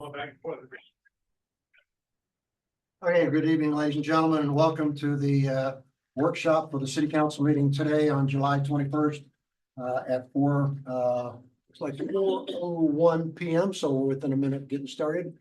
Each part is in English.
Okay, good evening, ladies and gentlemen, and welcome to the workshop for the city council meeting today on July 21st at looks like 4:01 PM, so we're within a minute getting started.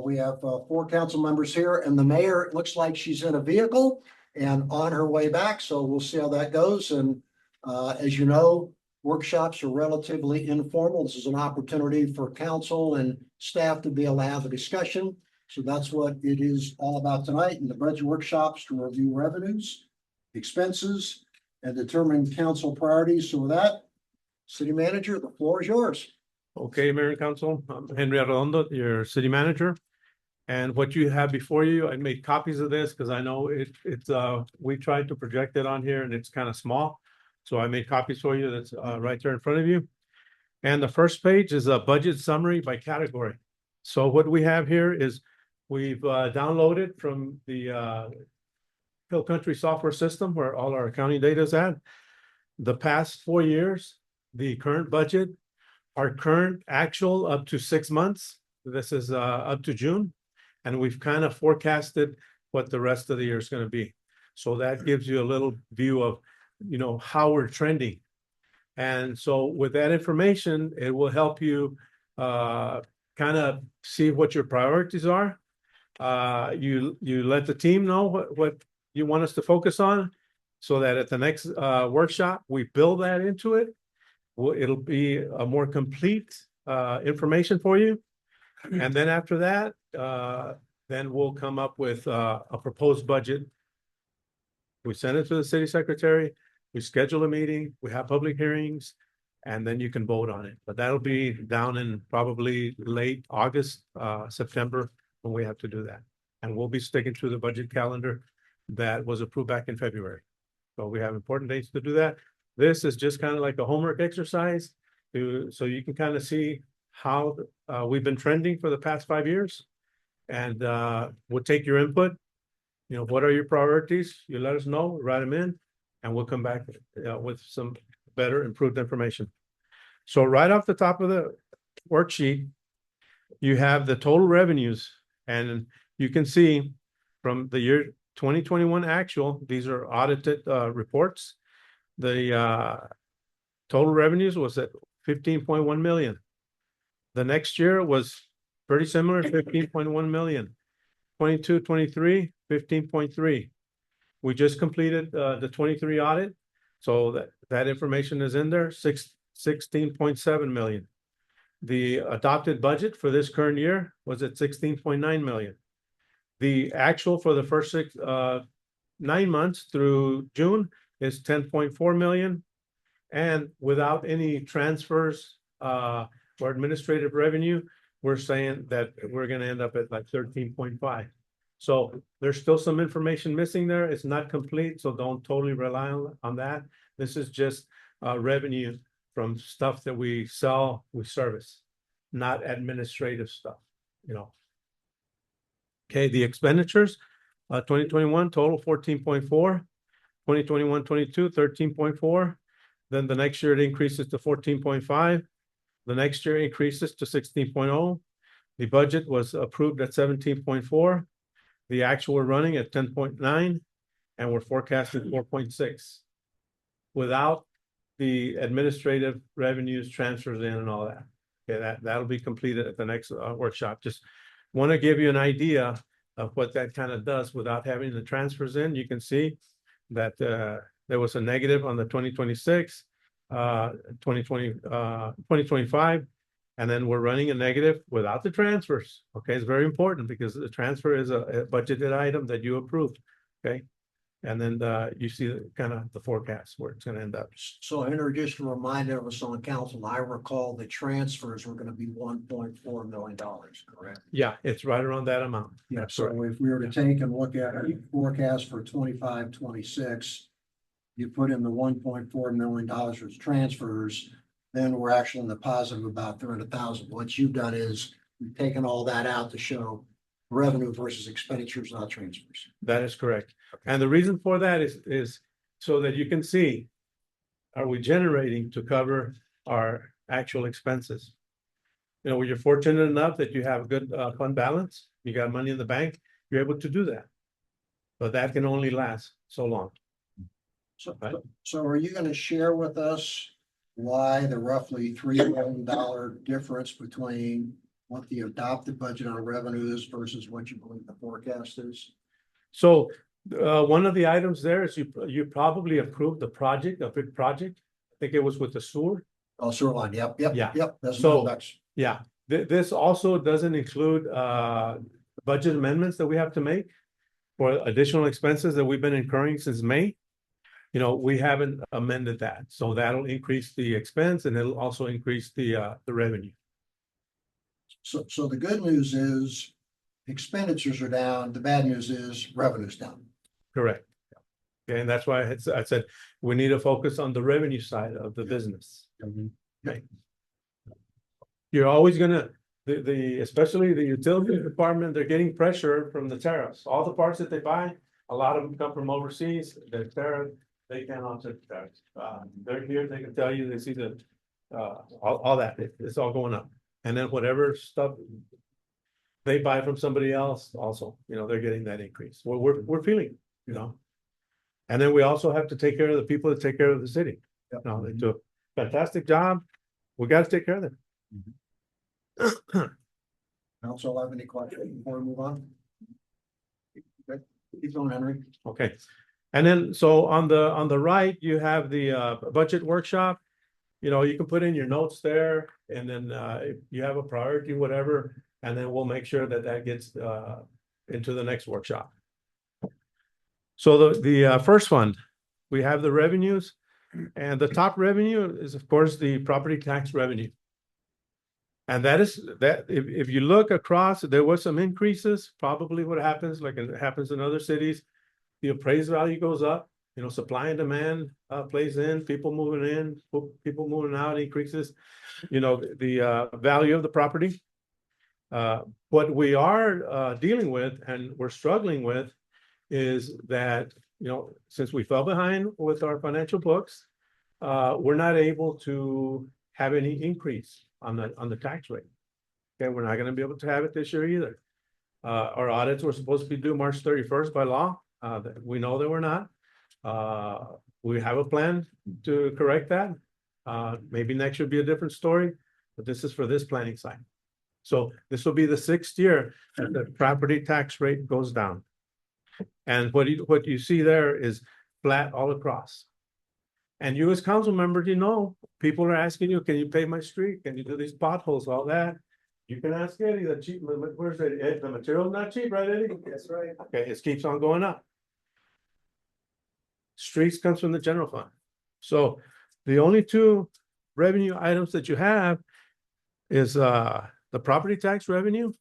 We have four council members here, and the mayor, it looks like she's in a vehicle and on her way back, so we'll see how that goes. And as you know, workshops are relatively informal. This is an opportunity for council and staff to be able to have a discussion. So that's what it is all about tonight, in the budget workshops to review revenues, expenses, and determine council priorities. So with that, city manager, the floor is yours. Okay, Mayor and Council, I'm Henry Arredondo, your city manager. And what you have before you, I made copies of this because I know it's we tried to project it on here and it's kind of small. So I made copies for you that's right there in front of you. And the first page is a budget summary by category. So what we have here is we've downloaded from the Hill Country software system where all our accounting data is at. The past 4 years, the current budget, our current actual up to 6 months. This is up to June. And we've kind of forecasted what the rest of the year is going to be. So that gives you a little view of, you know, how we're trending. And so with that information, it will help you kind of see what your priorities are. You let the team know what you want us to focus on so that at the next workshop, we build that into it. It'll be a more complete information for you. And then after that, then we'll come up with a proposed budget. We send it to the city secretary, we schedule a meeting, we have public hearings, and then you can vote on it. But that'll be down in probably late August, September, when we have to do that. And we'll be sticking to the budget calendar that was approved back in February. So we have important dates to do that. This is just kind of like a homework exercise so you can kind of see how we've been trending for the past 5 years. And we'll take your input. You know, what are your priorities? You let us know, write them in, and we'll come back with some better, improved information. So right off the top of the worksheet, you have the total revenues, and you can see from the year 2021 actual, these are audited reports. The total revenues was at 15.1 million. The next year was pretty similar, 15.1 million. 22, 23, 15.3. We just completed the 23 audit. So that information is in there, 16.7 million. The adopted budget for this current year was at 16.9 million. The actual for the first 9 months through June is 10.4 million. And without any transfers or administrative revenue, we're saying that we're going to end up at like 13.5. So there's still some information missing there. It's not complete, so don't totally rely on that. This is just revenue from stuff that we sell, we service, not administrative stuff, you know. Okay, the expenditures, 2021 total 14.4, 2021-22, 13.4. Then the next year it increases to 14.5. The next year increases to 16.0. The budget was approved at 17.4. The actual we're running at 10.9, and we're forecasting 4.6 without the administrative revenues, transfers in and all that. Okay, that'll be completed at the next workshop. Just want to give you an idea of what that kind of does without having the transfers in. You can see that there was a negative on the 2026, 2025, and then we're running a negative without the transfers. Okay, it's very important because the transfer is a budgeted item that you approved. Okay, and then you see kind of the forecast where it's going to end up. So Henry, just to remind us on the council, I recall the transfers were going to be $1.4 million, correct? Yeah, it's right around that amount. Yeah, That's so correct. if we were to take and look at a forecast for 25, 26, you put in the $1.4 million as transfers, then we're actually in the positive about 300,000. What you've done is you've taken all that out to show revenue versus expenditures, not transfers. That is correct. And the reason for that is so that you can see, are we generating to cover our actual expenses? you know, when you're fortunate enough that you have a good fund balance, you got money in the bank, you're able to do that. But that can only last so long. So, Right. so are you gonna share with us why the roughly $3 million difference between what the adopted budget on revenue is versus what you believe the forecast is? So one of the items there is you probably approved the project, a big project. I think it was with the sewer. Oh, sewer line, yep, yep, Yeah. yep, that's So- next. Yeah, this also doesn't include budget amendments that we have to make for additional expenses that we've been incurring since May. You know, we haven't amended that, so that'll increase the expense and it'll also increase the revenue. So the good news is expenditures are down, the bad news is revenue's down. Correct. Okay, and that's why I said we need to focus on the revenue side of the business. Okay. You're always gonna, especially the utility department, they're getting pressure from the tariffs. All the parts that they buy, a lot of them come from overseas, they're tariff, they can't offset the tariffs. They're here, they can tell you, they see the, all that, it's all going up. And then whatever stuff they buy from somebody else also, you know, they're getting that increase. Well, we're feeling, it, you know. And then we also have to take care of the people that take care of the city. Yep. No, they do a fantastic job. We got to take care of them. Council have any questions before we move on? Okay, keep going, Henry. Okay. And then, so on the right, you have the budget workshop. You know, you can put in your notes there and then if you have a priority, whatever, and then we'll make sure that that gets into the next workshop. So the first fund, we have the revenues, and the top revenue is, of course, the property tax revenue. And that is that if you look across, there was some increases, probably what happens, like it happens in other cities, the appraised value goes up, you know, supply and demand plays in, people moving in, people moving out increases, you know, the value of the property. What we are dealing with and we're struggling with is that, you know, since we fell behind with our financial books, we're not able to have any increase on the tax rate. Okay, we're not going to be able to have it this year either. Our audits were supposed to be due March 31st by law. We know that we're not. We have a plan to correct that. Maybe next year will be a different story, but this is for this planning cycle. So this will be the 6th year that the property tax rate goes down. And what you see there is flat all across. And you as council members, you know, people are asking you, can you pay my street? Can you do these potholes, all that? You can ask Eddie, the cheap, where's Eddie? The material's not cheap, right, Eddie? That's right. Okay, it keeps on going up. Streets comes from the general fund. So the only two revenue items that you have is the property tax revenue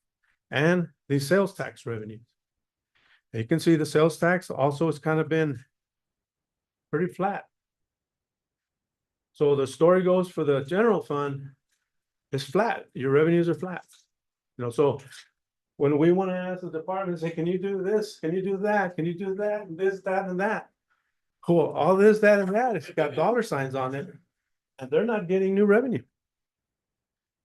and the sales tax revenue. You can see the sales tax also has kind of been pretty flat. So the story goes for the general fund, it's flat. Your revenues are flat. You know, so when we want to ask the department, say, can you do this? Can you do that? Can you do that? And this, that, and that. Cool. All this, that, and that, it's got dollar signs on it, and they're not getting new revenue.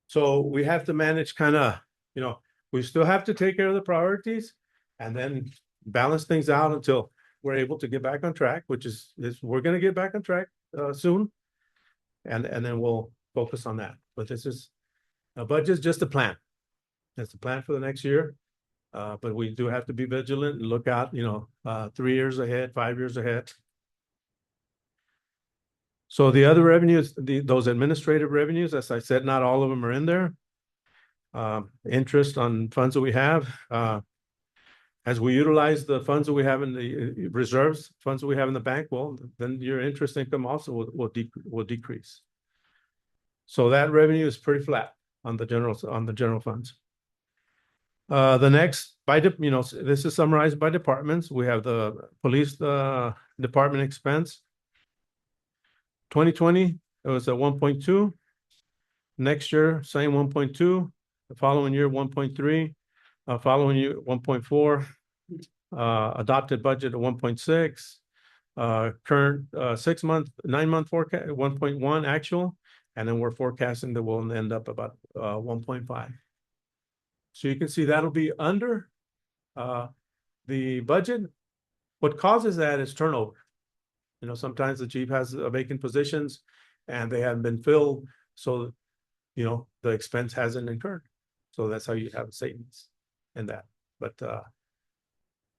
So we have to manage kind of, you know, we still have to take care of the priorities and then balance things out until we're able to get back on track, which is we're going to get back on track soon. And then we'll focus on that. But this is a budget's just a plan. It's a plan for the next year. But we do have to be vigilant and look out, you know, 3 years ahead, 5 years ahead. So the other revenues, those administrative revenues, as I said, not all of them are in there. Interest on funds that we have. As we utilize the funds that we have in the reserves, funds that we have in the bank, well, then your interest income also will decrease. So that revenue is pretty flat on the general funds. The next, you know, this is summarized by departments. We have the police department expense. 2020, it was at 1.2. Next year, same 1.2. The following year, 1.3. Following year, 1.4. Adopted budget of 1.6. Current 6-month, 9-month forecast, 1.1 actual. And then we're forecasting that we'll end up about 1.5. So you can see that'll be under the budget. What causes that is turnover. Sometimes the chief has vacant positions and they haven't been filled. So, the expense hasn't incurred. So that's how you have savings in that. But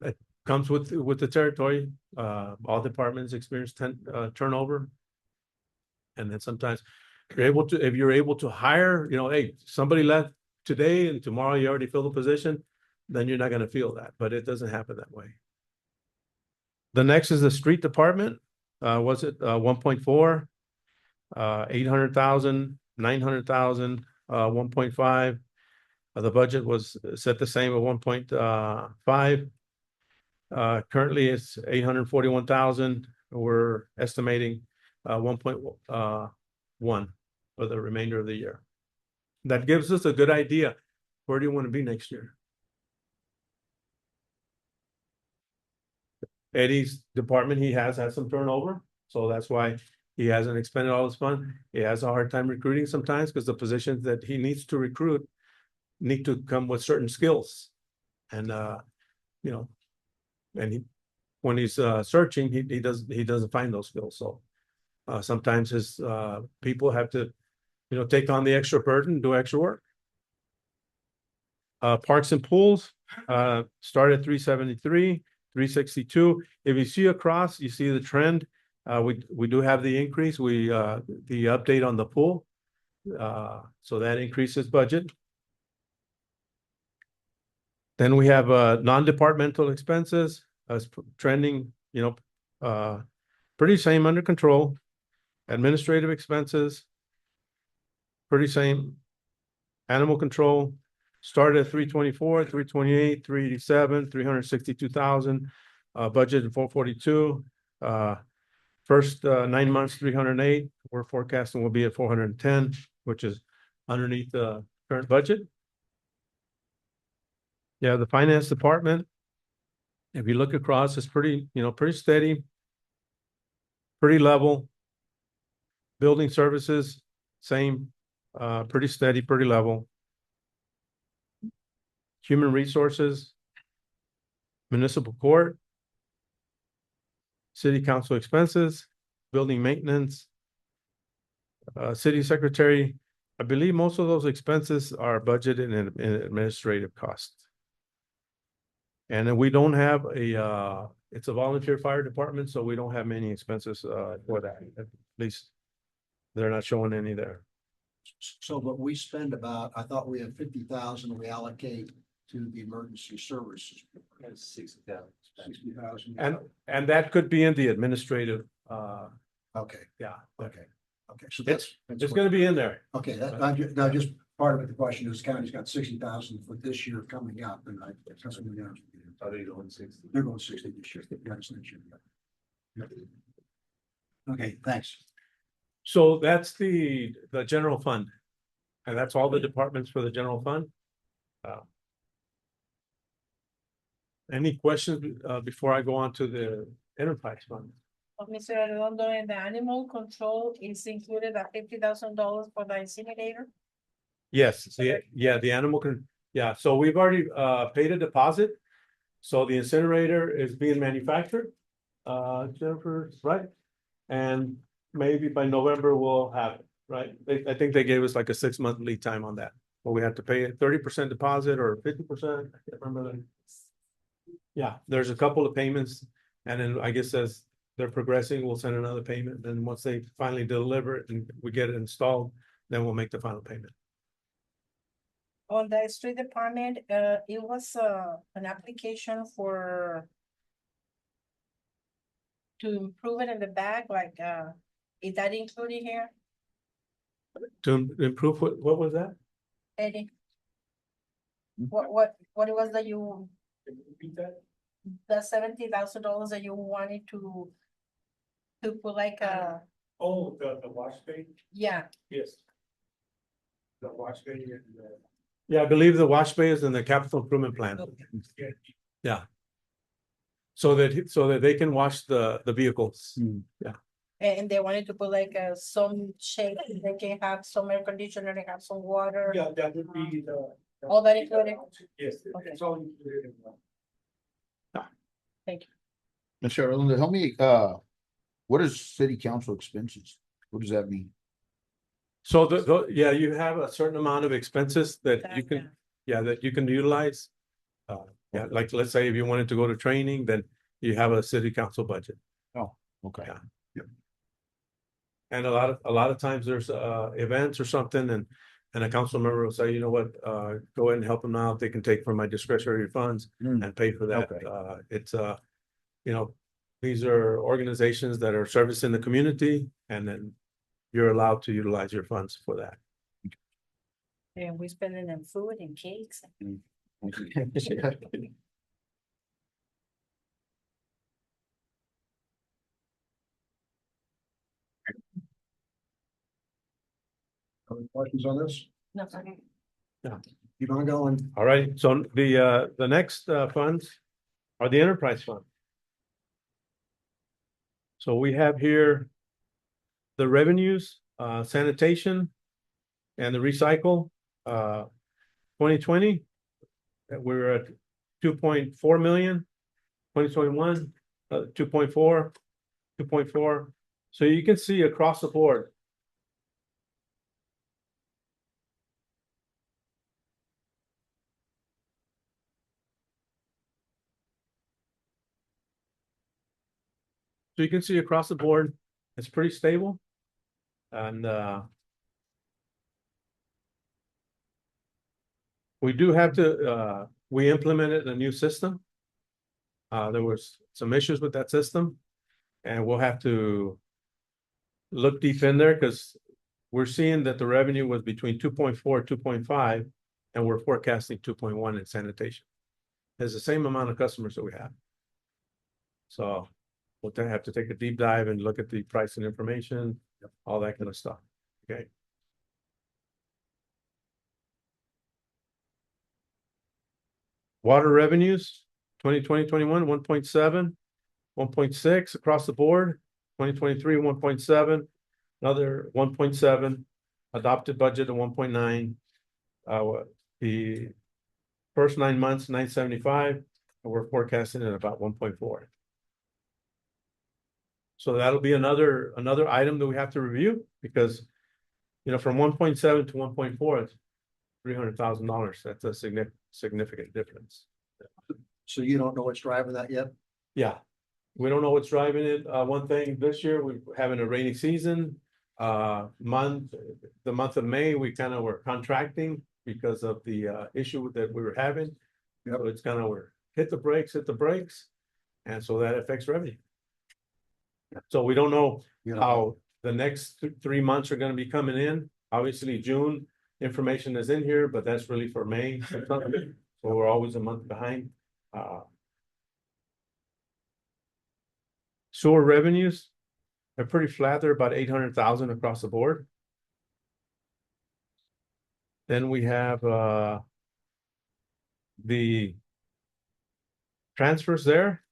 it comes with the territory. All departments experience turnover. And then sometimes if you're able to hire, hey, somebody left today and tomorrow you already filled the position, then you're not going to feel that. But it doesn't happen that way. The next is the street department. Was it 1.4, 800,000, 900,000, 1.5. The budget was set the same at 1.5. Currently it's 841,000. We're estimating 1.1 for the remainder of the year. That gives us a good idea. Where do you want to be next year? Eddie's department, he has had some turnover, so that's why he hasn't expended all his funds. He has a hard time recruiting sometimes because the positions that he needs to recruit need to come with certain skills. And when he's searching, he doesn't find those skills. So sometimes his people have to take on the extra burden, do extra work. Parks and pools start at 373, 362. If you see across, you see the trend. We do have the increase. The update on the pool. So that increases budget. Then we have non-departmental expenses trending, pretty same under control. Administrative expenses, pretty same. Animal control started at 324, 328, 387, 362,000. Budget at 442. First 9 months, 308. We're forecasting will be at 410, which is underneath the current budget. Yeah, the finance department, if you look across, it's pretty steady, pretty level. Building services, same, pretty steady, pretty level. Human resources, municipal court, city council expenses, building maintenance, city secretary. I believe most of those expenses are budgeted in administrative costs. And then we don't have it's a volunteer fire department, so we don't have many expenses for that. At least they're not showing any there. So, but we spend about, I thought we had 50,000 we allocate to the emergency services. 60,000. And that could be in the administrative, Okay, yeah. okay. So that's It's gonna be in there. okay. Now just part of the question is county's got 60,000 for this year coming up, and that's what we're gonna. Are they going 60? They're going 60 this year. Next year. Okay, thanks. So that's the general fund. And that's all the departments for the general fund. Any questions before I go on to the enterprise fund? Mr. Arredondo, and the animal control is included at $50,000 for the incinerator? Yes, the animal so we've already paid a deposit. So the incinerator is being manufactured, Jennifer, right? And maybe by November we'll have it, right? I think they gave us like a 6-month lead time on that. But we have to pay a 30% deposit or 50%. I can't remember that. Yeah, there's a couple of payments, and then I guess as they're progressing, we'll send another payment. Then once they finally deliver it and we get it installed, then we'll make the final payment. On the street department, it was an application to improve it in the back, like is that included here? To improve what was that? Eddie? What it was that you, Repeat that? the $70,000 that you wanted to put like a, Oh, the wash bay? yeah, Yes. The wash bay and yeah, I believe the wash bay is in the capital improvement plan. Yeah. So that they can wash the vehicles. Yeah. And they wanted to put like some shade, they can have some air conditioner, they have some water. Yeah, that would be the. All that included? Yes, Okay. it's all included in one. Thank you. Mr. Arredondo, help me, what is city council expenses? What does that mean? So yeah, you have a certain amount of expenses that you can, that you can utilize. Yeah, like, let's say if you wanted to go to training, then you have a city council budget. Okay. Yeah. And a lot of times there's events or something and a council member will say, you know what, go ahead and help them out. They can take from my discretionary funds Mm, and pay for that. Okay. It's you know, these are organizations that are servicing the community and then you're allowed to utilize your funds for that. And we spending on food and cakes. Any questions on this? No, sorry. Keep on going. All right, so the next funds are the enterprise fund. So we have here the revenues, sanitation and the recycle, 2020. We're at 2.4 million, 2021, 2.4, 2.4. So you can see across the board. So you can see across the board, it's pretty stable. And we do have to, we implemented a new system. There was some issues with that system. And we'll have to look deep in there because we're seeing that the revenue was between 2.4, 2.5, and we're forecasting 2.1 in sanitation. It's the same amount of customers that we have. So we'll have to take a deep dive and look at the pricing information, all that kind of stuff. Okay. Water revenues, 2020, 21, 1.7, 1.6 across the board, 2023, 1.7, another 1.7, adopted budget of 1.9. The first 9 months, 975, and we're forecasting at about 1.4. So that'll be another item that we have to review because, you know, from 1.7 to 1.4, it's $300,000. That's a significant difference. So you don't know what's driving that yet? Yeah, we don't know what's driving it. One thing this year, we're having a rainy season. The month of May, we kind of were contracting because of the issue that we were having. Yep. So it's kind of we're hit the brakes. And so that affects revenue. So we don't know You know, how the next 3 months are gonna be coming in. Obviously, June information is in here, but that's really for May. So we're always a month behind. Sewer revenues are pretty flat. They're about 800,000 across the board. Then we have the transfers there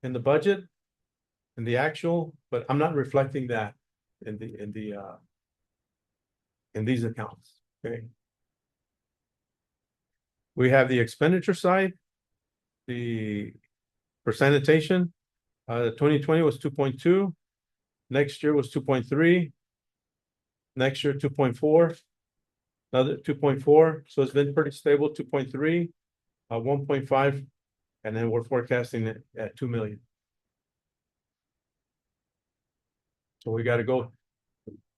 in the budget and the actual, but I'm not reflecting that in these accounts. Okay. We have the expenditure side. For sanitation, 2020 was 2.2. Next year was 2.3. Next year, 2.4. Another 2.4. So it's been pretty stable, 2.3, 1.5, and then we're forecasting it at 2 million. So we got to go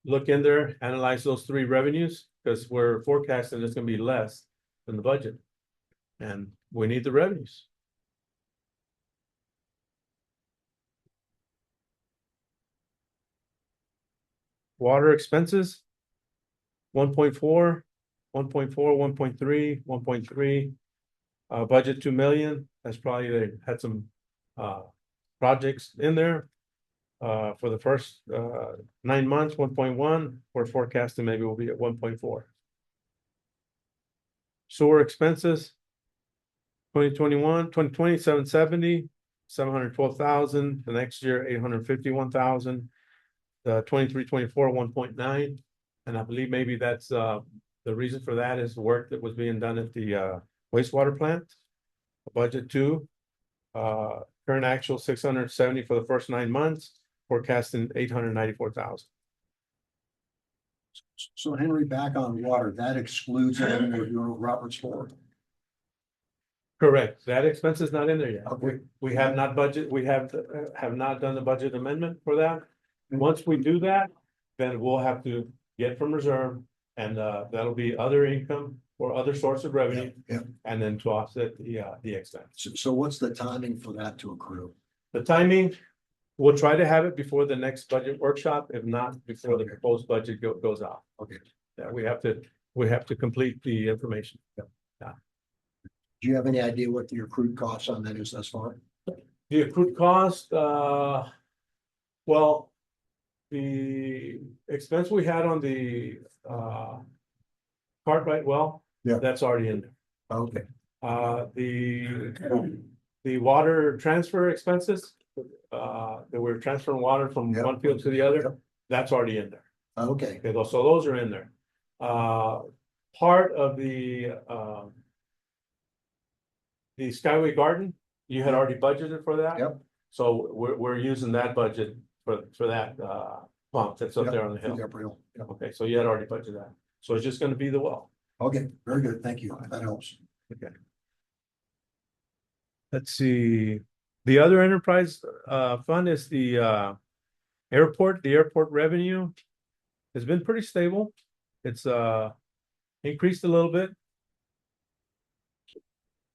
look in there, analyze those three revenues, because we're forecasting it's going to be less than the budget. And we need the revenues. Water expenses, 1.4, 1.4, 1.3, 1.3. Budget 2 million. That's probably they had some projects in there. For the first 9 months, 1.1. We're forecasting maybe we'll be at 1.4. Sewer expenses, 2021, 2020, 770, 712,000. The next year, 851,000. 23-24, 1.9. And I believe maybe that's, the reason for that is work that was being done at the, wastewater plant. Budget 2, current actual 670 for the first 9 months, forecasting 894,000. So Henry, back on water, that excludes anything we're doing with Robert's Ford. Correct. That expense is not in there yet. Okay. We have not budget, we have not done the budget amendment for that. Once we do that, then we'll have to get from reserve and that'll be other income or other source of revenue. Yeah. And then to offset the expense. So what's the timing for that to accrue? The timing, we'll try to have it before the next budget workshop, if not before the proposed budget goes out. Okay. Yeah, we have to complete the information. Do you have any idea what the accrued costs on that is thus far? The accrued cost, well, the expense we had on the Cartwright well. Yeah. That's already in there. Okay, The water transfer expenses, that we're transferring water from Yep. one field to the other, Yep. that's already in there. okay, Okay, so those are in there. Part of the Skyway Garden, you had already budgeted for that. Yep. So we're using that budget for that pump that's up Yep. there on the hill. April. Yeah. Okay, so you had already budgeted that. So it's just gonna be the well. Okay, very good. Thank you. That helps. Let's see, the other enterprise fund is the airport. The airport revenue has been pretty stable. It's increased a little bit.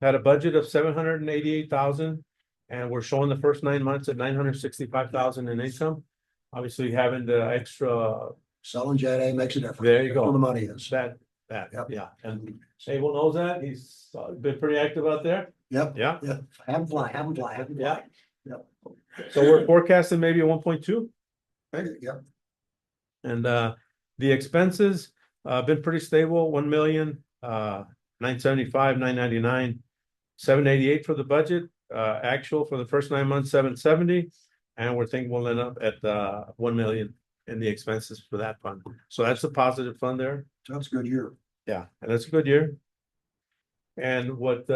Had a budget of 788,000, and we're showing the first 9 months at 965,000 in income. Obviously, having the extra, Selling Jet A makes a difference. There you That's where go. the money is. that, Yep. yeah, and Abel knows that. He's been pretty active out there. Yep, Yeah, have them fly, have them fly, have them fly. so we're forecasting maybe a 1.2. Yep, And the expenses been pretty stable, 1,000,000, 975, 999, 788 for the budget. Actual for the first 9 months, 770, and we're thinking we'll end up at 1 million in the expenses for that fund. So that's a positive fund there. that's a good year. Yeah, and that's a good year. And what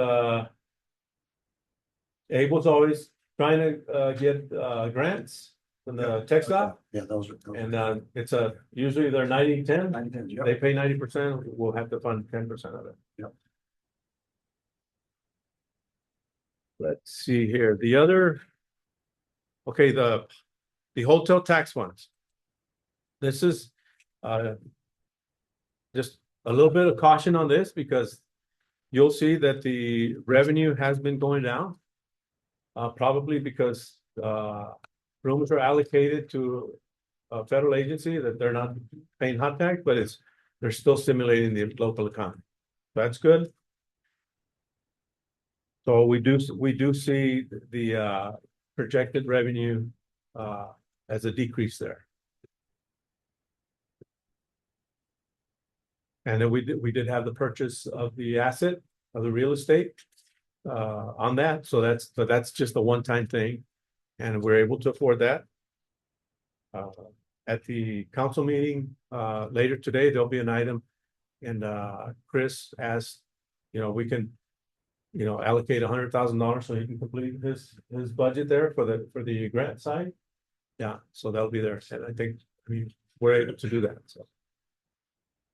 Abel's always trying to get grants from the tech stop. Yeah, those are. And it's usually they're 90-10. 90, yep. They pay 90%, we'll have to fund 10% of it. Yep. Let's see here, okay, the hotel tax funds. This is just a little bit of caution on this because you'll see that the revenue has been going down. Probably because rooms are allocated to a federal agency that they're not paying hot tax, but they're still stimulating the local economy. That's good. So we do see the projected revenue as a decrease there. And then we did have the purchase of the asset of the real estate on that. So that's just a one-time thing. And we're able to afford that. At the council meeting later today, there'll be an item. And Chris asked, we can, allocate $100,000 so he can complete his budget there for the grant side. Yeah, so that'll be there. And I think, we're able to do that, so.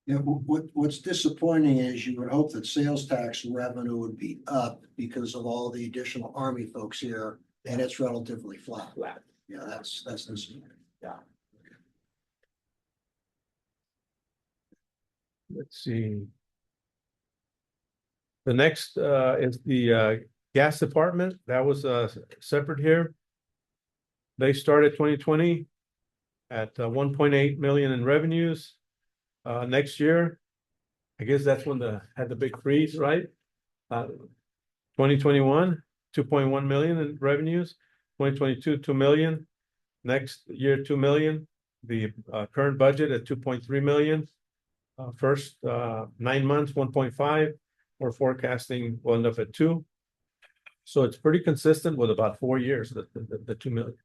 Yeah, what's disappointing is you would hope that sales tax revenue would be up because of all the additional Army folks here, and it's relatively flat. Yeah, that's disappointing. Yeah. Let's see. The next is the gas department. That was separate here. They started 2020 at 1.8 million in revenues. Next year, I guess that's when had the big freeze, right? 2021, 2.1 million in revenues. 2022, 2 million. Next year, 2 million. The current budget at 2.3 million. First 9 months, 1.5. We're forecasting we'll end up at 2. So it's pretty consistent with about 4 years, the 2 million.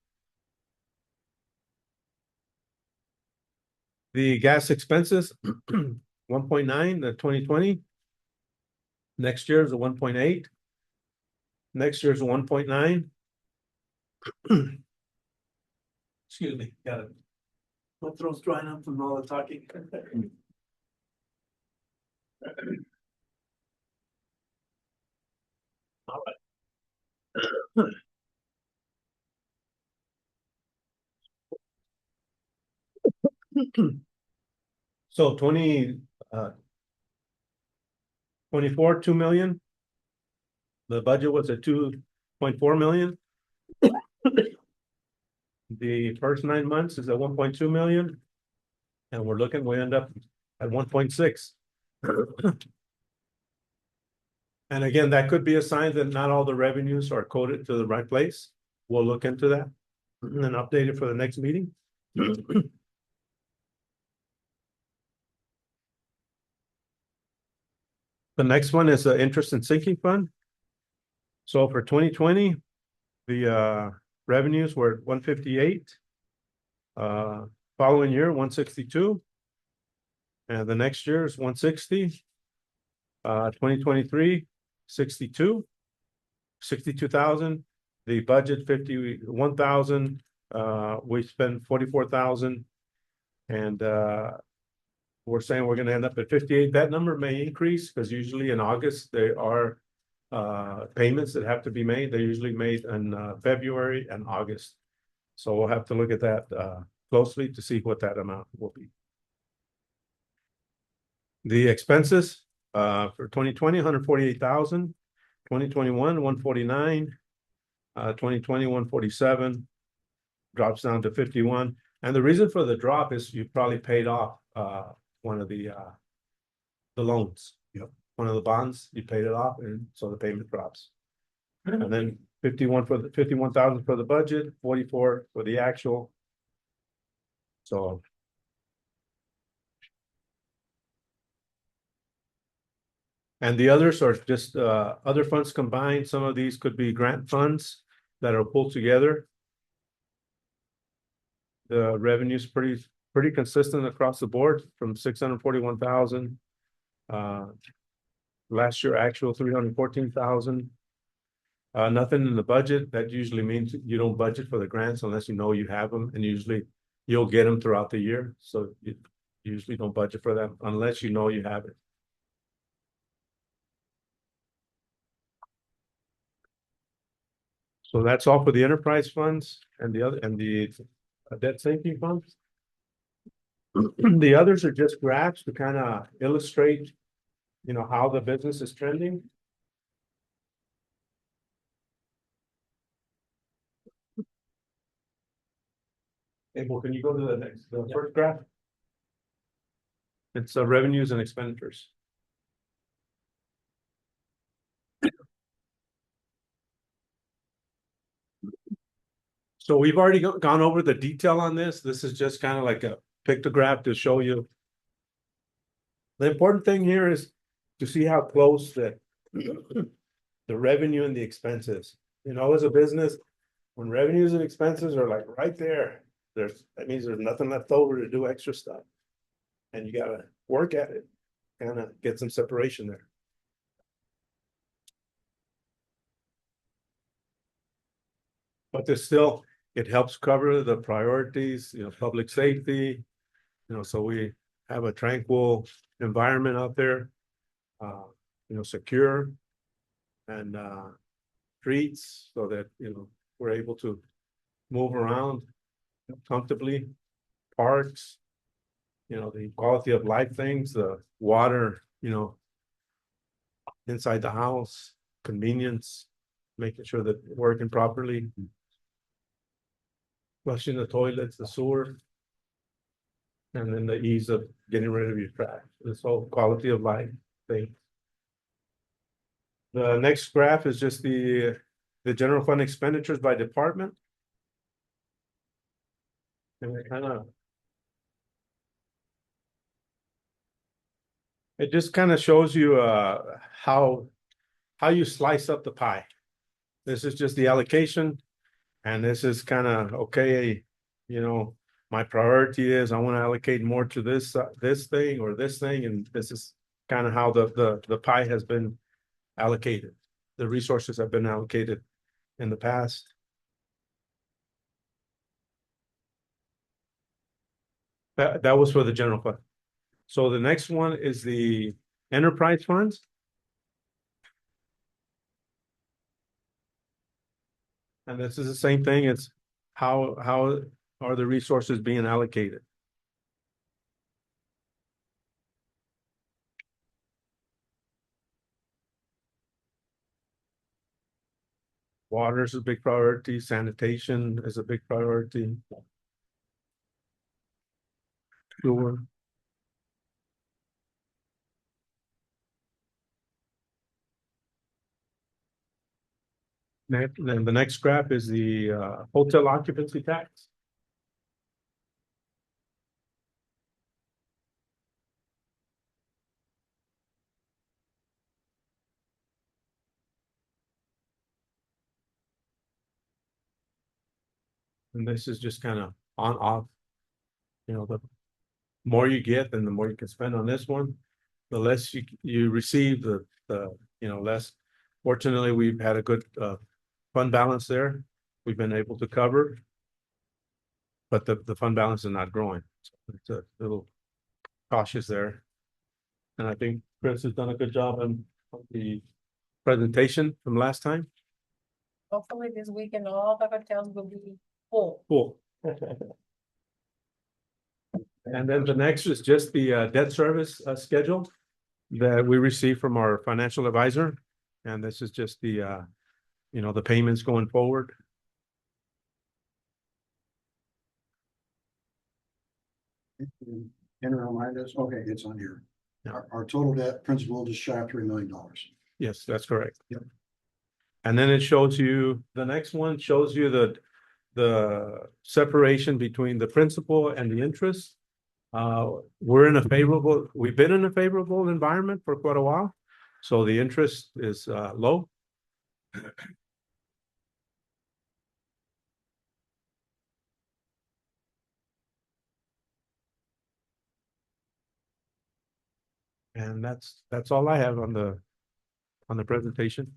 The gas expenses, 1.9, the 2020. Next year is a 1.8. Next year is a 1.9. Excuse me, got it. My throat's drying up from all the talking. All right. So 24, 2 million. The budget was at 2.4 million. The first 9 months is at 1.2 million. And we end up at 1.6. And again, that could be a sign that not all the revenues are coded to the right place. We'll look into that and then update it for the next meeting. The next one is the interest and sinking fund. So for 2020, the revenues were 158. Following year, 162. And the next year is 160. 2023, 62,000. The budget 51,000. We spent 44,000. And we're saying we're going to end up at 58. That number may increase because usually in August there are payments that have to be made. They're usually made in February and August. So we'll have to look at that closely to see what that amount will be. The expenses for 2020, 148,000. 2021, 149. 2020, 147. Drops down to 51. And the reason for the drop is you probably paid off one of the loans. Yep. One of the bonds, you paid it off, and so the payment drops. And then 51,000 for the budget, 44 for the actual. So. And the others are just other funds combined. Some of these could be grant funds that are pulled together. The revenue is pretty consistent across the board from 641,000. Last year actual 314,000. Nothing in the budget. That usually means you don't budget for the grants unless you know you have them, and usually you'll get them throughout the year. So you usually don't budget for them unless you know you have it. So that's all for the enterprise funds and the debt sinking funds. The others are just graphs to kind of illustrate, how the business is trending. Abel, can you go to the first graph? It's revenues and expenditures. So we've already gone over the detail on this. This is just kind of like a pictograph to show you. The important thing here is to see how close the revenue and the expenses. As a business, when revenues and expenses are like right there, that means there's nothing left over to do extra stuff. And you gotta work at it, kind of get some separation there. But there's still, it helps cover the priorities, public safety, so we have a tranquil environment out there, secure and streets so that, we're able to move around comfortably, parks, the quality of life things, the water, inside the house, convenience, making sure that it's working properly. Flushing the toilets, the sewer, and then the ease of getting rid of your trash. This whole quality of life thing. The next graph is just the general fund expenditures by department. And it just kind of shows you how you slice up the pie. This is just the allocation. And this is kind of okay, my priority is I want to allocate more to this thing or this thing, and this is kind of how the pie has been allocated. The resources have been allocated in the past. That was for the general fund. So the next one is the enterprise funds. And this is the same thing. It's how are the resources being allocated? Water is a big priority. Sanitation is a big priority. Sewer. Then the next graph is the hotel occupancy tax. And this is just kind of on off. You know, the more you get, then the more you can spend on this one. The less you receive, the less. Fortunately, we've had a good fund balance there. We've been able to cover. But the fund balance is not growing. So it's a little cautious there. And I think Chris has done a good job on the presentation from last time. Hopefully this weekend, all the hotels will be full. Cool. And then the next is just the debt service schedule that we received from our financial advisor. And this is just the the payments going forward. And remind us, okay, it's on here. Yeah. Our total debt principal just shy of $3 million. Yes, that's correct. Yep. And then it shows you, the next one shows you the separation between the principal and the interest. We've been in a favorable environment for quite a while. So the interest is low. And that's all I have on the presentation.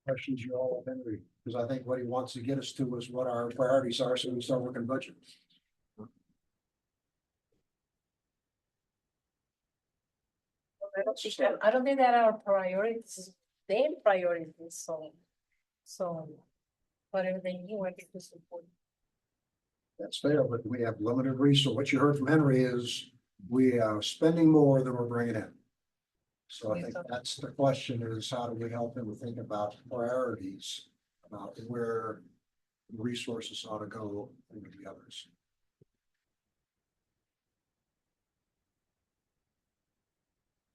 Questions you all have, Henry, because I think what he wants to get us to is what our priorities are, so we start working budget. I don't think that our priorities, their priorities, so whatever they need, we're going to support. That's fair, but we have limited resource. What you heard from Henry is we are spending more than we're bringing in. So I think that's the question, is how do we help him think about priorities, about where resources ought to go and the others.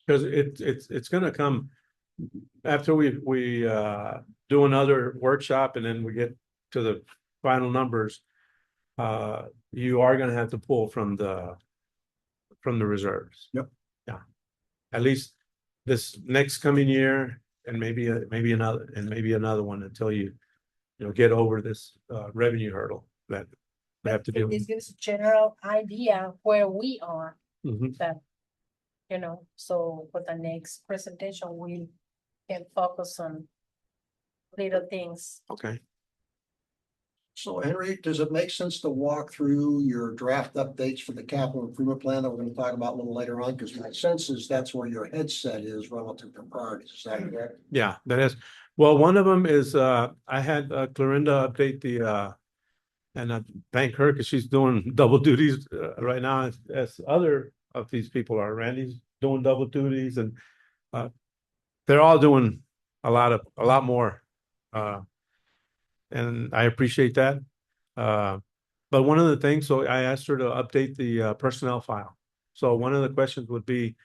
Because it's gonna come after we do another workshop and then we get to the final numbers. You are gonna have to pull from the reserves. Yep. Yeah. At least this next coming year, and maybe another one until you get over this revenue hurdle that we have to deal with. This gives a general idea where we are, Mhm. that, so for the next presentation, we can focus on little things. Okay. So Henry, does it make sense to walk through your draft updates for the capital improvement plan that we're going to talk about a little later on? Because my sense is that's where your headset is relative to priorities. Is that correct? Yeah, that is. Well, one of them is I had Clorinda update the and I thank her because she's doing double duties right now as other of these people are. Randy's doing double duties, and they're all doing a lot more. And I appreciate that. But one of the things, so I asked her to update the personnel file. So one of the questions would be,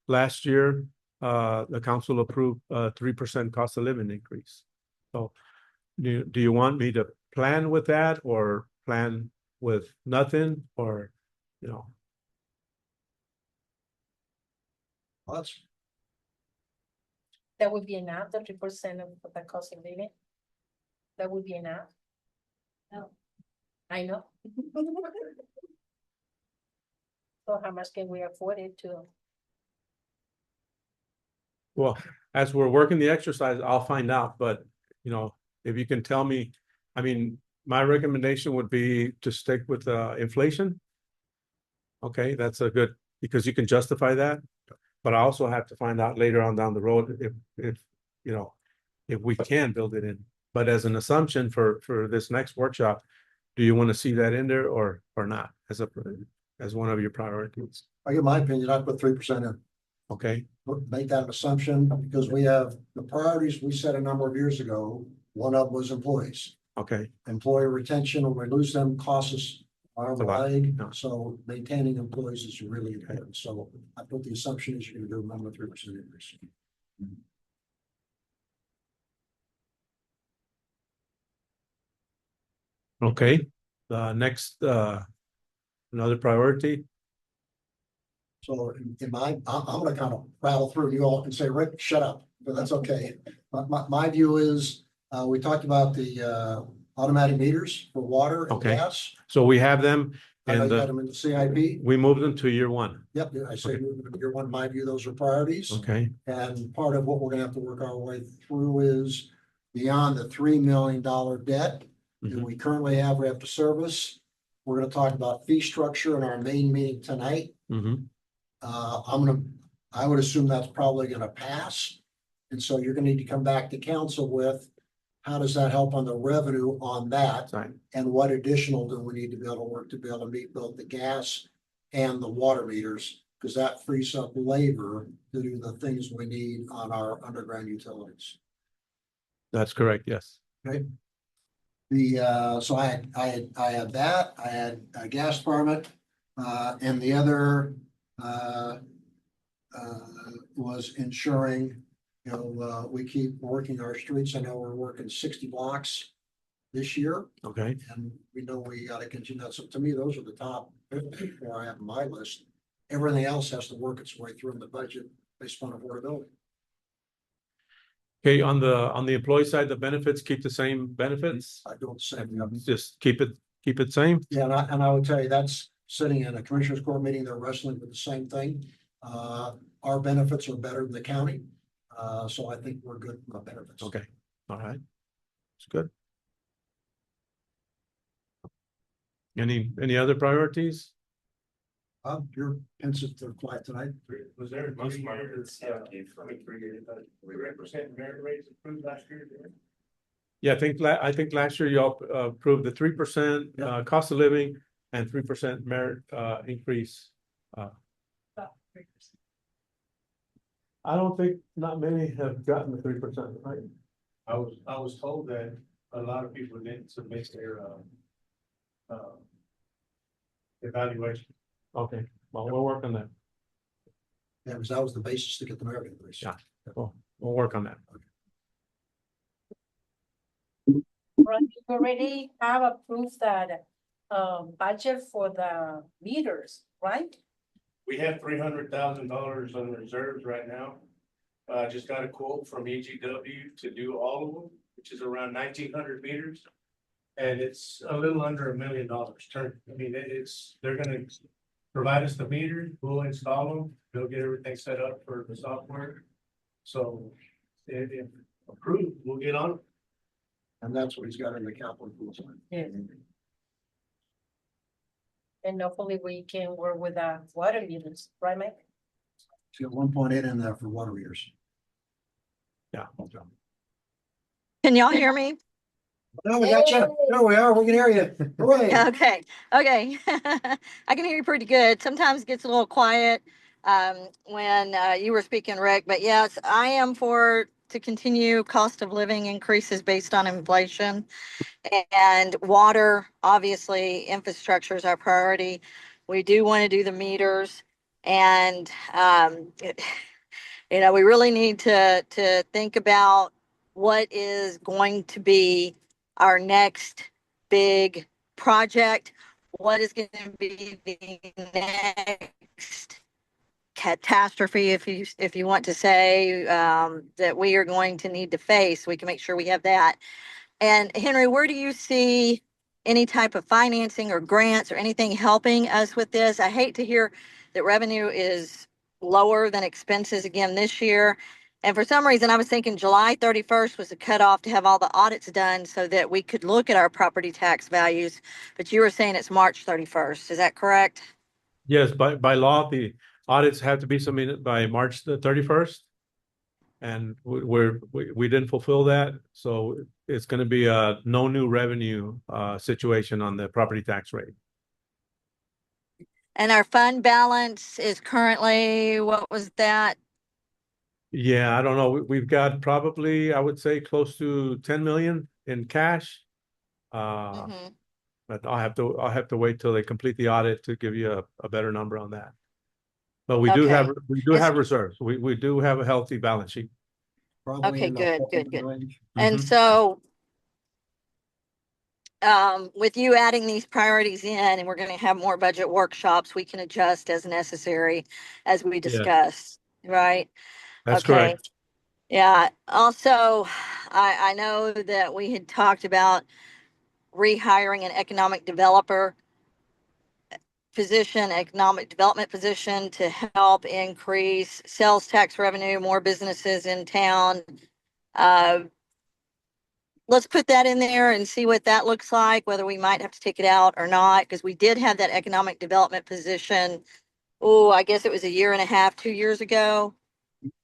last year, the council approved a 3% cost of living increase. So do you want me to plan with that or plan with nothing, or, Well, that's That would be enough, the 3% of the cost of living? That would be enough? No. I know. So how much can we afford it to? Well, as we're working the exercise, I'll find out, but you know, if you can tell me, I mean, my recommendation would be to stick with inflation. Okay, that's a good, because you can justify that, but I also have to find out later on down the road if, you know, if we can build it in. But as an assumption for this next workshop, do you want to see that in there or not as one of your priorities? I give my opinion, I'd put 3% in. Okay, Make that an assumption, because we have the priorities we set a number of years ago. One of them was employees. okay, Employee retention, when we lose them, costs us arm It's a and lot, leg. yeah. So maintaining employees is really important. So I put the assumption is you're gonna do a minimum 3% increase. okay. Next, another priority. So I'm gonna kind of rattle through you all and say, Rick, shut up, but that's okay. My view is, we talked about the automatic meters for water and Okay. gas. So we have them I know and you had them in the CIP. we moved them to year one. Yep, I say, Okay. you're one, in my view, those are priorities. Okay, And part of what we're gonna have to work our way through is beyond the $3 million debt that Mhm. we currently have, we have to service. We're gonna talk about fee structure in our main meeting tonight. mhm, I would assume that's probably gonna pass. And so you're gonna need to come back to council with, how does that help on the revenue on that? right, And what additional do we need to be able to work to be able to meet both the gas and the water meters? Because that frees up labor to do the things we need on our underground utilities. that's correct, yes. So I had that, I had a gas permit, and the other, was ensuring, we keep working our streets. I know we're working 60 blocks this year, Okay, and we know we gotta continue that. So to me, those are the top 50 where I have on my list. Everything else has to work its way through in the budget based on affordability. okay, on the employee side, the benefits keep the same benefits? I don't say. Just keep it same? Yeah, and I would tell you, that's sitting in a commissioners court meeting, they're wrestling with the same thing. Our benefits are better than the county. So I think we're good on benefits. Okay, all right. It's good. Any other priorities? You're pensive, they're quiet tonight. Was there a motion that's, we represent merit rates approved last year? Yeah, I think last year y'all approved the 3% cost of living and 3% merit increase. I don't think not many have gotten the 3%, right? I was told that a lot of people didn't submit their, evaluation. Okay, well, we'll work on that. Yeah, because that was the basis to get the merit increase. Yeah. We'll work on that. Right, you already have approved that budget for the meters, right? We have $300,000 on reserves right now. I just got a quote from EGW to do all of them, which is around 1,900 meters. And it's a little under $1 million turn. I mean, they're gonna provide us the meters, we'll install them, they'll get everything set up for the software. So if approved, we'll get on it. And that's what he's got in the capital improvement line. Yes. And hopefully we can work with the water meters, right, Mike? He's got 1.8 in there for water meters. Yeah. Can y'all hear me? No, we got you. There we are. We can hear you. Hooray. Okay, okay. I can hear you pretty good. Sometimes it gets a little quiet when you were speaking, Rick. But yes, I am to continue cost of living increases based on inflation. And water, obviously, infrastructure is our priority. We do want to do the meters. And, we really need to think about what is going to be our next big project. What is going to be the next catastrophe, if you want to say, that we are going to need to face? We can make sure we have that. And Henry, where do you see any type of financing or grants or anything helping us with this. I hate to hear that revenue is lower than expenses again this year. And for some reason, I was thinking July 31st was the cutoff to have all the audits done so that we could look at our property tax values. But you were saying it's March 31st. Is that correct? Yes, by law, the audits have to be submitted by March the 31st. And we didn't fulfill that, so it's gonna be a no new revenue situation on the property tax rate. And our fund balance is currently, what was that? Yeah, I don't know. We've got probably, I would say, close to 10 million in cash. Mhm. But I'll have to wait till they complete the audit to give you a better number on that. But we do Okay. have reserves. We do have a healthy balance sheet. Probably Okay, in the good, 4 good. range. And Mhm. so, with you adding these priorities in, and we're gonna have more budget workshops, we can adjust as necessary as we Yeah, discuss, right? that's Okay. correct. Yeah, also, I know that we had talked about rehiring an economic development position to help increase sales tax revenue, more businesses in town. Uh, let's put that in there and see what that looks like, whether we might have to take it out or not, because we did have that economic development position. Oh, I guess it was a year and a half, 2 years ago.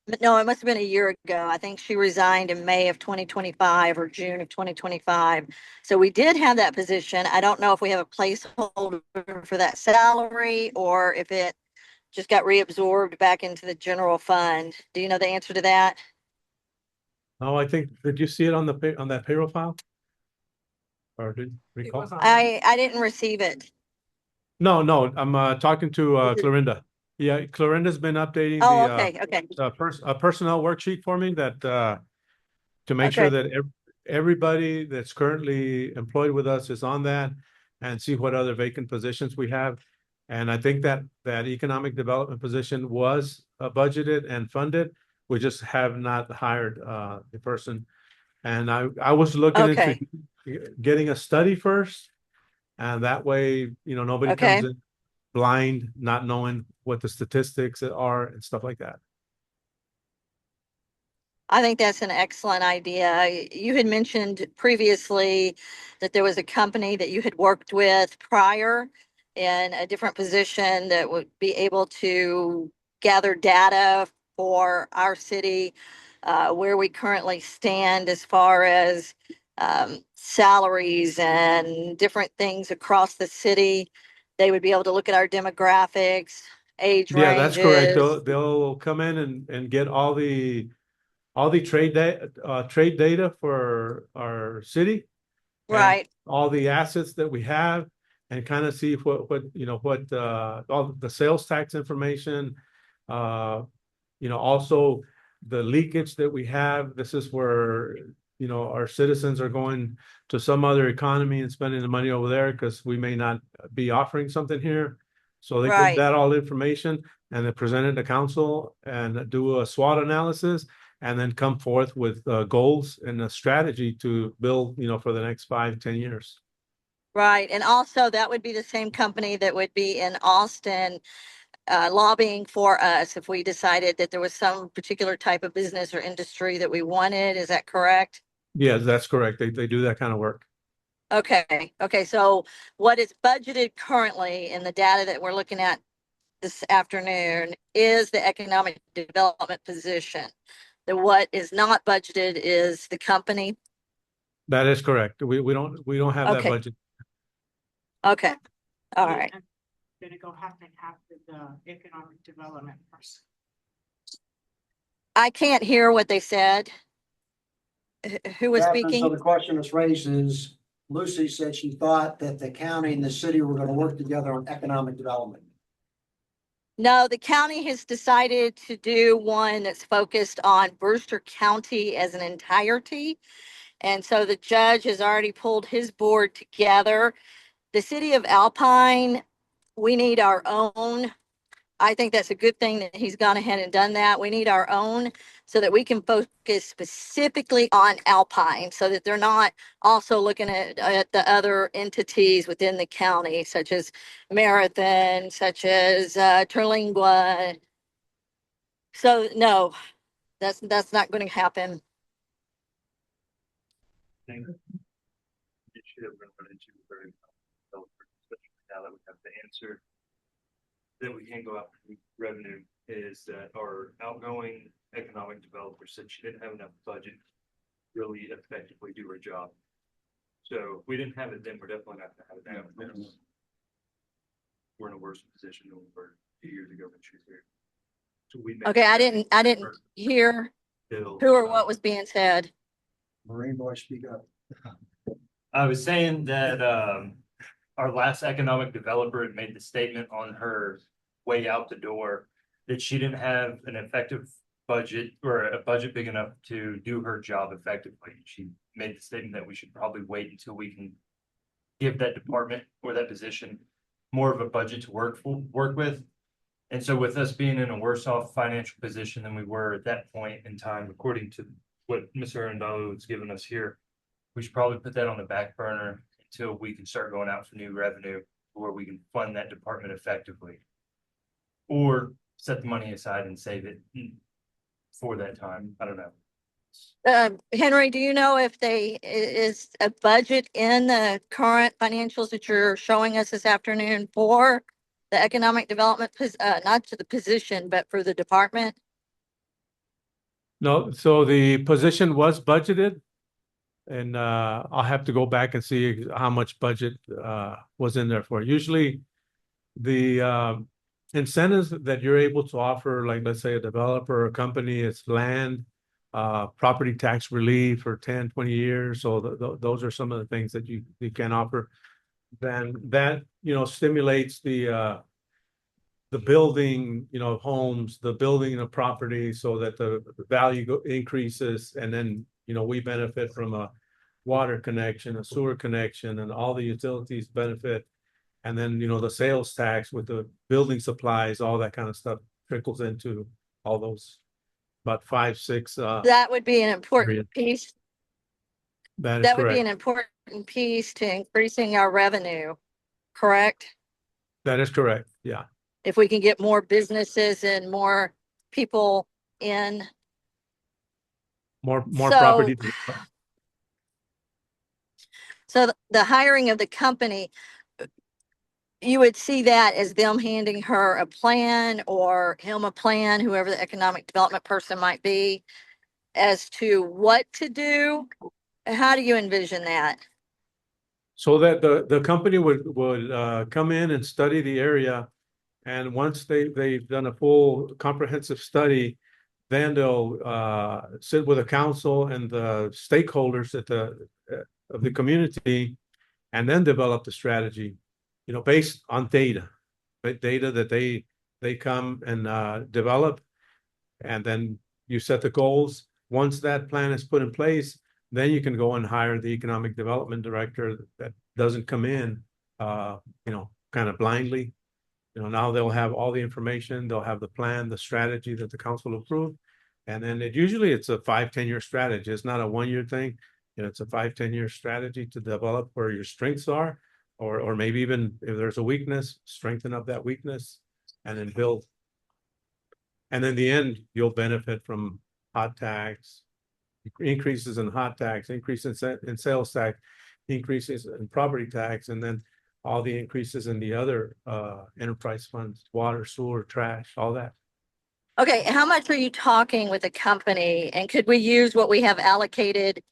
But no, it must have been a year ago. I think she resigned in May of 2025 or June of 2025. So we did have that position. I don't know if we have a placeholder for that salary or if it just got reabsorbed back into the general fund. Do you know the answer to that? Oh, I think, did you see it on on that payroll file? Or did you recall? I didn't receive it. No, I'm talking to Clorinda. Yeah, Clorinda's been updating Oh, okay, okay, a personnel worksheet for me that to make sure okay. that everybody that's currently employed with us is on that and see what other vacant positions we have. And I think that economic development position was budgeted and funded. We just have not hired the person. And I was looking into Okay, getting a study first, and that way, nobody comes okay. in blind, not knowing what the statistics are and stuff like that. I think that's an excellent idea. You had mentioned previously that there was a company that you had worked with prior in a different position that would be able to gather data for our city, where we currently stand as far as salaries and different things across the city. They would be able to look at our demographics, age Yeah, that's correct. ranges. They'll come in and get all the trade data for our city and Right, all the assets that we have, and kind of see what all the sales tax information, uh also the leakage that we have. This is where our citizens are going to some other economy and spending the money over there because we may not be offering something here. So they get right. that all information and then present it to council and do a SWOT analysis, and then come forth with goals and a strategy to build, for the next 5-10 years. Right. And also that would be the same company that would be in Austin lobbying for us if we decided that there was some particular type of business or industry that we wanted. Is that correct? Yes, that's correct. They do that kind of work. Okay. Okay. So what is budgeted currently in the data that we're looking at this afternoon is the economic development position. The what is not budgeted is the company. That is correct. We don't have that Okay. budget. Okay. All right. Gonna go happen after the economic development person. I can't hear what they said. Who was Catherine, so speaking? the question that's raised is, Lucy said she thought that the county and the city were gonna work together on economic development. No, the county has decided to do one that's focused on Brewster County as an entirety. And so the judge has already pulled his board together. The city of Alpine, we need our own I think that's a good thing that he's gone ahead and done that. We need our own so that we can focus specifically on Alpine so that they're not also looking at the other entities within the county, such as Marathon, such as Terlingua. So no, that's not going to happen. Thing. It should have run into very especially now that we have the answer that we can go out for revenue is that our outgoing economic developer said she didn't have enough budget to really effectively do her job. So if we didn't have it then, we're definitely not gonna have it now. We're in a worse position than we were 2 years ago when she was here. So we Okay, I didn't hear Bill, who or what was being said. Marine boy, speak up. I was saying that our last economic developer had made the statement on her way out the door that she didn't have an effective budget or a budget big enough to do her job effectively. She made the statement that we should probably wait until we can give that department or that position more of a budget to work with. And so with us being in a worse off financial position than we were at that point in time, according to what Mr. Arundalo has given us here, we should probably put that on the back burner until we can start going out for new revenue where we can fund that department effectively. Or set the money aside and save it for that time. I don't know. Henry, do you know if is a budget in the current financials that you're showing us this afternoon for the economic development, not to the position, but for the department? No, so the position was budgeted. And I'll have to go back and see how much budget was in there for. Usually the incentives that you're able to offer, like let's say a developer or a company, it's land, property tax relief for 10, 20 years. So those are some of the things that you can offer. Then that, stimulates the building, homes, the building of property so that the value increases. And then, we benefit from a water connection, a sewer connection, and all the utilities benefit. And then, the sales tax with the building supplies, all that kind of stuff trickles into all those about 5, 6. That would be an important piece. That is That would be correct. an important piece to increasing our revenue, correct? That is correct. Yeah. If we can get more businesses and more people in. More So- property. So the hiring of the company, you would see that as them handing her a plan or him a plan, whoever the economic development person might be, as to what to do. How do you envision that? So that the company would come in and study the area. And once they've done a full comprehensive study, then they'll sit with the council and the stakeholders of the community, and then develop the strategy, based on data that they come and develop, and then you set the goals. Once that plan is put in place, then you can go and hire the economic development director that doesn't come in, kind of blindly. Now they'll have all the information, they'll have the plan, the strategy that the council approved. And then usually it's a 5-10 year strategy. It's not a 1 year thing. It's a 5-10 year strategy to develop where your strengths are, or maybe even if there's a weakness, strengthen up that weakness and then build. And in the end, you'll benefit from hot tax, increases in hot tax, increases in sales tax, increases in property tax, and then all the increases in the other enterprise funds, water, sewer, trash, all that. Okay, how much are you talking with the company? And could we use what we have allocated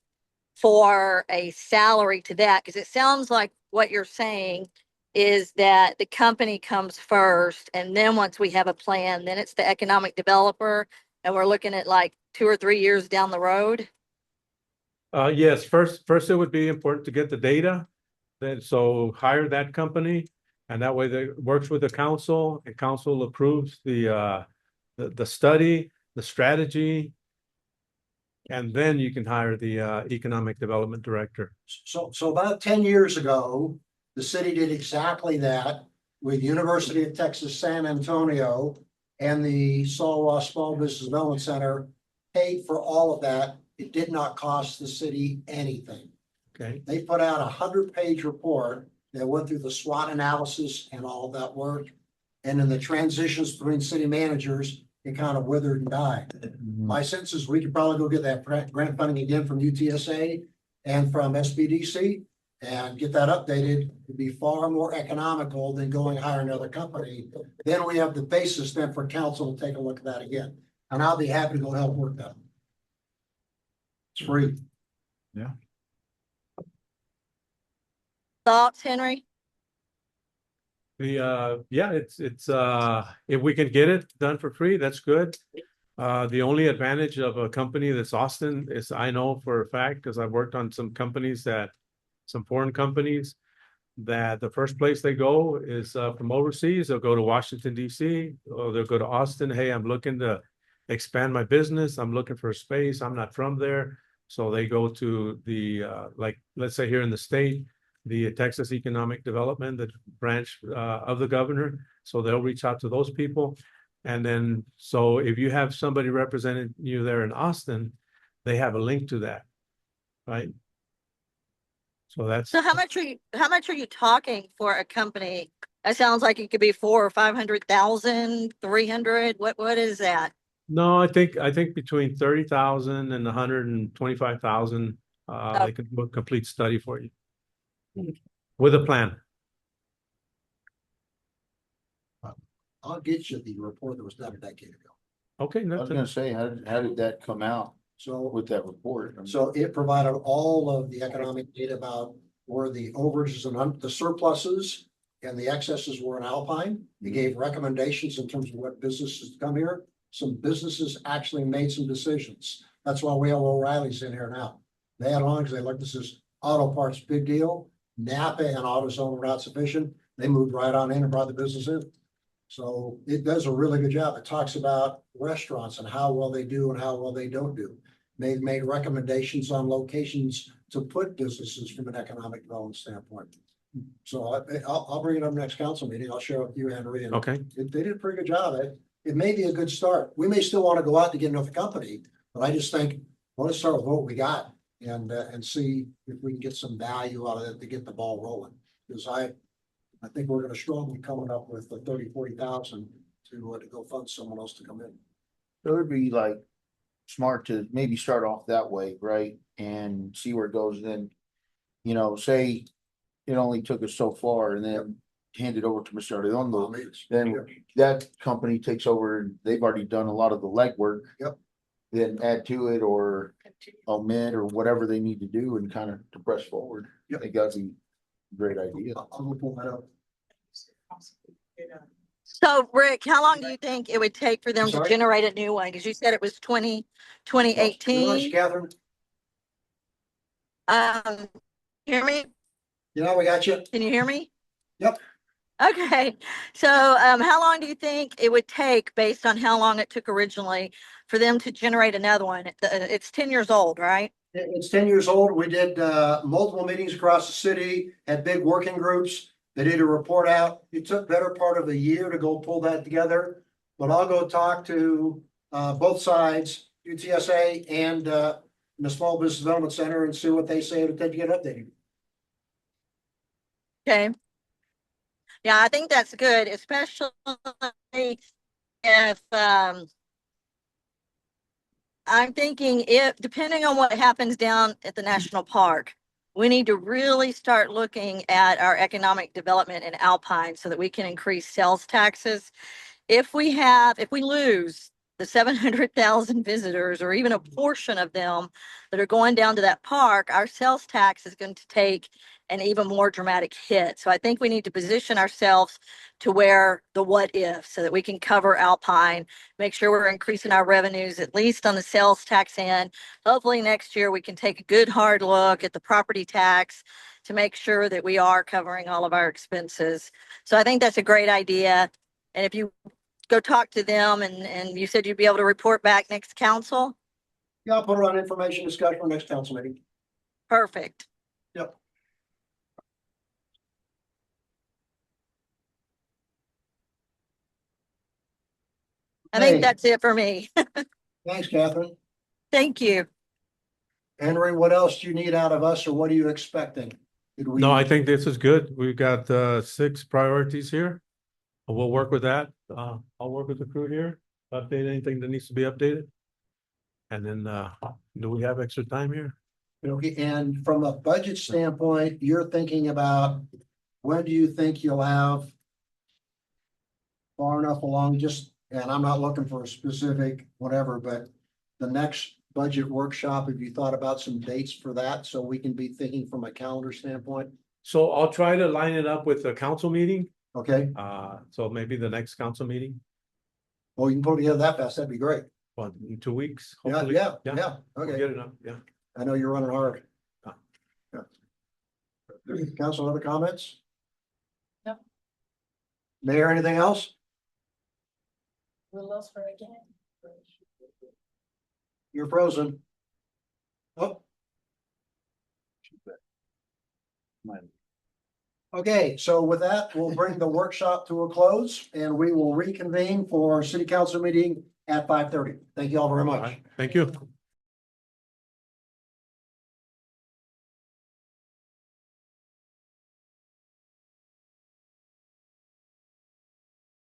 for a salary to that? Because it sounds like what you're saying is that the company comes first, and then once we have a plan, then it's the economic developer, and we're looking at like 2 or 3 years down the road. Yes, first it would be important to get the data. Then so hire that company, and that way that works with the council, and council approves the study, the strategy, and then you can hire the economic development director. So about 10 years ago, the city did exactly that. with University of Texas San Antonio and the Saul Ross Small Business Development Center paid for all of that. It did not cost the city anything. Okay, They put out a 100-page report that went through the SWOT analysis and all of that work. And in the transitions between city managers, it kind of withered and died. My sense is we could probably go get that grant funding again from UTSA and from SBDC and get that updated. It'd be far more economical than going hire another company. Then we have the basis then for council to take a look at that again. And I'll be happy to go help work that. It's free. Thoughts, Henry? yeah, it's, if we can get it done for free, that's good. The only advantage of a company that's Austin is I know for a fact, because I've worked on some companies some foreign companies, that the first place they go is from overseas. They'll go to Washington DC, or they'll go to Austin. Hey, I'm looking to expand my business. I'm looking for a space. I'm not from there. So they go to the, like, let's say here in the state, the Texas Economic Development, the branch of the governor. So they'll reach out to those people. And then, so if you have somebody representing you there in Austin, they have a link to that, right? So that's. So how much are you talking for a company? That sounds like it could be 400,000 or 500,000, 300. What is that? No, I think between 30,000 and 125,000, they can do a complete study for you with a plan. I'll get you the report that was done a decade ago. Okay, I was gonna say, how did that come out So, with that report? so it provided all of the economic data about where the overages and the surpluses and the excesses were in Alpine. It gave recommendations in terms of what businesses to come here. Some businesses actually made some decisions. That's why we have O'Reilly's in here now. They had on because they looked, this is auto parts, big deal. Napa and AutoZone were not sufficient. They moved right on in and brought the business in. So it does a really good job. It talks about restaurants and how well they do and how well they don't do. They've made recommendations on locations to put businesses from an economic development standpoint. So I'll bring it up next council meeting. I'll share with you, Henry. And okay. they did a pretty good job. It may be a good start. We may still want to go out to get another company, but I just think, let's start with what we got and see if we can get some value out of it to get the ball rolling. Because I think we're gonna struggle coming up with the 30,000-40,000 to go fund someone else to come in. It would be like smart to maybe start off that way, right? And see where it goes. Then, say it only took us so far and then hand it over to Mr. Arredondo. Then that company takes over and they've already done a lot of the legwork. Yep. Then add to it or omit or whatever they need to do and kind of to press forward. Yep. I think that's a great idea. I'm gonna pull that up. So Rick, how long do you think it would take for them to Sorry? generate a new one? Because you said it was 2018. Catherine, Hear me? we got you. Can you hear me? Yep. Okay, so how long do you think it would take, based on how long it took originally, for them to generate another one? It's 10 years old, right? It's 10 years old. We did multiple meetings across the city, had big working groups. They did a report out. It took better part of a year to go pull that together. But I'll go talk to both sides, UTSA and the Small Business Development Center, and see what they say to get updated. Okay. Yeah, I think that's good, especially if I'm thinking, if depending on what happens down at the national park, we need to really start looking at our economic development in Alpine so that we can increase sales taxes. If we lose the 700,000 visitors, or even a portion of them that are going down to that park, our sales tax is going to take an even more dramatic hit. So I think we need to position ourselves to where the what if, so that we can cover Alpine, make sure we're increasing our revenues, at least on the sales tax end. Hopefully next year we can take a good hard look at the property tax to make sure that we are covering all of our expenses. So I think that's a great idea. And if you go talk to them, and you said you'd be able to report back next council? Yeah, I'll put it on information discussion for next council meeting. Perfect. Yep. I think Hey. that's it for me. Thanks, Catherine. Thank you. Henry, what else do you need out of us or what are you expecting? Did we? No, I think this is good. We've got 6 priorities here. We'll work with that. I'll work with the crew here, update anything that needs to be updated. And then do we have extra time here? Okay, and from a budget standpoint, you're thinking about when do you think you'll have far enough along, just, and I'm not looking for a specific whatever, but the next budget workshop, have you thought about some dates for that so we can be thinking from a calendar standpoint? So I'll try to line it up with the council meeting. Okay, So maybe the next council meeting, well, you can put together that fast, that'd be great. in 2 weeks. Yeah, hopefully. yeah, We'll okay. get it up, yeah. I know you're running hard. Ah. Yeah. Council, other comments? No. Mayor, anything else? We lost her again. You're frozen. Oh. Okay, so with that, we'll bring the workshop to a close and we will reconvene for our city council meeting at 5:30. Thank you all very All much. right, thank you.